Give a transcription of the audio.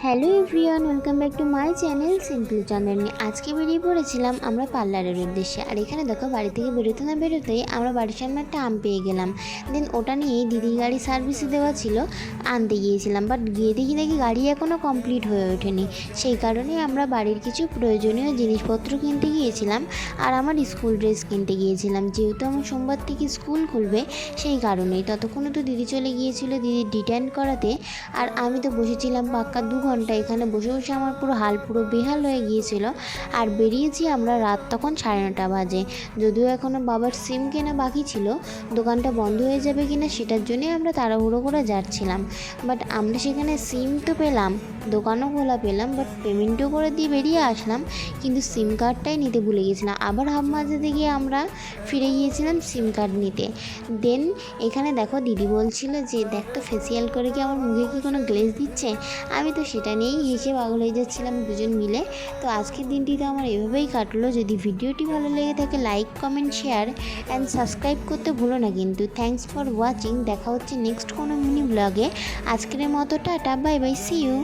Hello everyone, welcome back to my channel simple Chandni. আজকে বেরিয়ে পড়েছিলাম আমরা পার্লারের উদ্দেশ্যে। আর এখানে দেখো, বাড়ি থেকে বেরোতে না বেরোতেই আমরা বাড়ির সামনে একটা আম পেয়ে গেলাম। দেন ওটা নিয়েই দিদির গাড়ি সার্ভিসে দেওয়া ছিল, আনতে গিয়েছিলাম। বাট গিয়ে দেখি গাড়ি এখনও কমপ্লিট হয়ে ওঠেনি। সেই কারণে আমরা বাড়ির কিছু প্রয়োজনীয় জিনিসপত্র কিনতে গিয়েছিলাম আর আমার স্কুল ড্রেস কিনতে গিয়েছিলাম। যেহেতু আমার সোমবার থেকে স্কুল খুলবে, সেই কারণেই। ততক্ষণে তো দিদি চলে গিয়েছিল দিদির ডিটেন করাতে। আর আমি তো বসেছিলাম পাক্কা 2 ঘন্টা এখানে বসে বসে। আমার পুরো বেহাল হয়ে গিয়েছিল। আর বেরিয়েছি আমরা রাত তখন 9:30 বাজে। যদিও এখনও বাবার সিম কেনা বাকি ছিল, দোকানটা বন্ধ হয়ে যাবে কিনা সেটার জন্যই আমরা তাড়াহুড়ো করে যাচ্ছিলাম। বাট আমরা সেখানে সিম তো পেলাম, দোকানও খোলা পেলাম, বাট পেমেন্টও করে দিয়ে বেরিয়ে আসলাম। কিন্তু সিম কার্ডটাই নিতে ভুলে গেছিলাম। আবার হাফ মাঝে গিয়ে আমরা ফিরে গিয়েছিলাম সিম কার্ড নিতে। দেন এখানে দেখো, দিদি বলছিল যে দেখ তো ফেসিয়াল করে কি আমার মুখে কি কোনো গ্লেজ দিচ্ছে। আমি তো সেটা নিয়েই হেসে পাগল হয়ে যাচ্ছিলাম দুজন মিলে। তো আজকের দিনটি তো আমার এভাবেই কাটলো। যদি ভিডিওটি ভালো লেগে থাকে, like, comment, share and subscribe করতে ভুলো না কিন্তু। Thanks for watching. দেখা হচ্ছে নেক্সট কোনো মিনি ব্লগে। আজকের মতো tata, bye bye, see you.